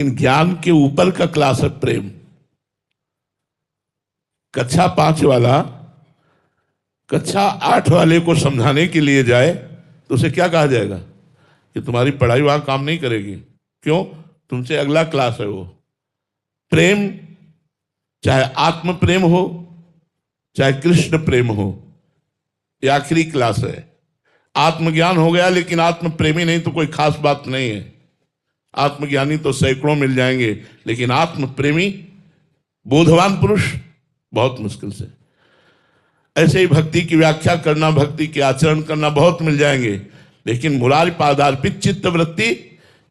ज्ञान के ऊपर का क्लास है प्रेम। कक्षा 5 वाला कक्षा 8 वाले को समझाने के लिए जाए तो उसे क्या कहा जाएगा कि तुम्हारी पढ़ाई वहां काम नहीं करेगी। क्यों? तुमसे अगला क्लास है वो। प्रेम, चाहे आत्म प्रेम हो चाहे कृष्ण प्रेम हो, ये आखिरी क्लास है। आत्मज्ञान हो गया लेकिन आत्म प्रेमी नहीं तो कोई खास बात नहीं है। आत्मज्ञानी तो सैकड़ों मिल जाएंगे लेकिन आत्म प्रेमी बोधवान पुरुष बहुत मुश्किल से। ऐसे ही भक्ति की व्याख्या करना, भक्ति के आचरण करना बहुत मिल जाएंगे, लेकिन मुरारी पादार्पित चित्त वृत्ति,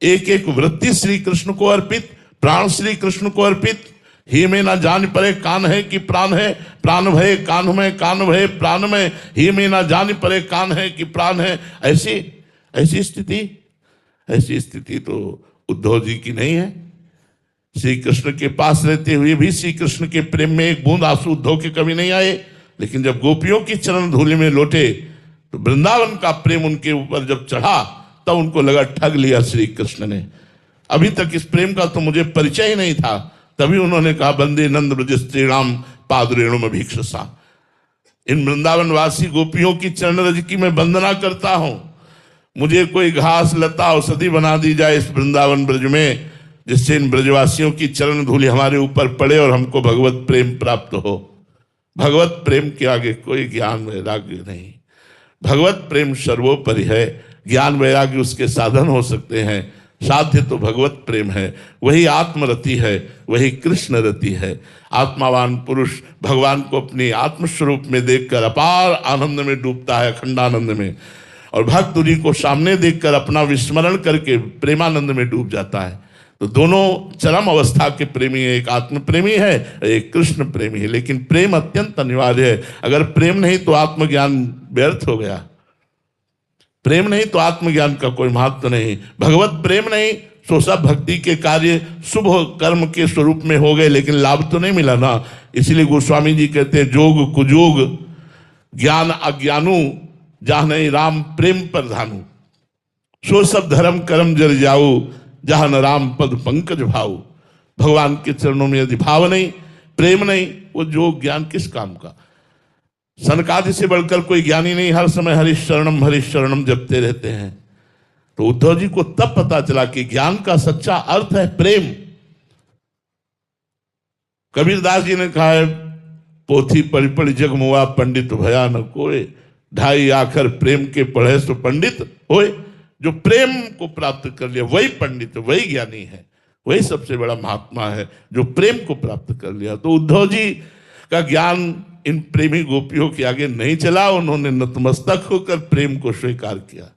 एक एक वृत्ति श्री कृष्ण को अर्पित, प्राण श्री कृष्ण को अर्पित। ही में ना जान पड़े कान है कि प्राण है, प्राण भय कान में, कान भय प्राण में। ही में ना जान पड़े कान है कि प्राण है। ऐसी स्थिति तो उद्धव जी की नहीं है। श्री कृष्ण के पास रहते हुए भी श्री कृष्ण के प्रेम में एक बूंद आंसू उद्धव के कभी नहीं आए, लेकिन जब गोपियों की चरण धूलि में लौटे तो वृंदावन का प्रेम उनके ऊपर जब चढ़ा तब उनको लगा ठग लिया श्री कृष्ण ने। अभी तक इस प्रेम का तो मुझे परिचय ही नहीं था। तभी उन्होंने कहा, बंदे नंद ब्रज श्रीराम पाद रेणु में भिक्षसा। इन वृंदावन वासी गोपियों की चरण रज की मैं वंदना करता हूं। मुझे कोई घास लता औषधि बना दी जाए इस वृंदावन ब्रज में, जिससे इन ब्रजवासियों की चरण धूलि हमारे ऊपर पड़े और हमको भगवत प्रेम प्राप्त हो। भगवत प्रेम के आगे कोई ज्ञान वैराग्य नहीं। भगवत प्रेम सर्वोपरि है। ज्ञान वैराग्य उसके साधन हो सकते हैं, साध्य तो भगवत प्रेम है। वही आत्मरति है, वही कृष्ण रति है। आत्मावान पुरुष भगवान को अपने आत्मस्वरूप में देखकर अपार आनंद में डूबता है, अखंडानंद में, और भक्त उन्हीं को सामने देखकर अपना विस्मरण करके प्रेमानंद में डूब जाता है। तो दोनों चरम अवस्था के प्रेमी है, एक आत्म प्रेमी है, एक कृष्ण प्रेमी है। लेकिन प्रेम अत्यंत अनिवार्य है। अगर प्रेम नहीं तो आत्मज्ञान व्यर्थ हो गया। प्रेम नहीं तो आत्मज्ञान का कोई महत्व नहीं। भगवत प्रेम नहीं तो सब भक्ति के कार्य शुभ कर्म के स्वरूप में हो गए, लेकिन लाभ तो नहीं मिला ना। इसलिए गोस्वामी जी कहते हैं, जोग कुजोग ज्ञान अज्ञानू जहाँ नहीं राम प्रेम पर धानु, सो सब धर्म कर्म जर जाऊ जहाँ न राम पद पंकज भाऊ। भगवान के चरणों में यदि भाव नहीं, प्रेम नहीं, वो जोग ज्ञान किस काम का। सनकादि से बढ़कर कोई ज्ञानी नहीं हर समय हरिश शरणम जपते रहते हैं। तो उद्धव जी को तब पता चला कि ज्ञान का सच्चा अर्थ है प्रेम। कबीरदास जी ने कहा है, पोथी पढ़ी पढ़ी जग मुआ पंडित भया न कोय, ढाई आखर प्रेम के पढ़े सो पंडित होए। जो प्रेम को प्राप्त कर लिया वही पंडित, वही ज्ञानी है, वही सबसे बड़ा महात्मा है, जो प्रेम को प्राप्त कर लिया। तो उद्धव जी का ज्ञान इन प्रेमी गोपियों के आगे नहीं चला। उन्होंने नतमस्तक होकर प्रेम को स्वीकार किया।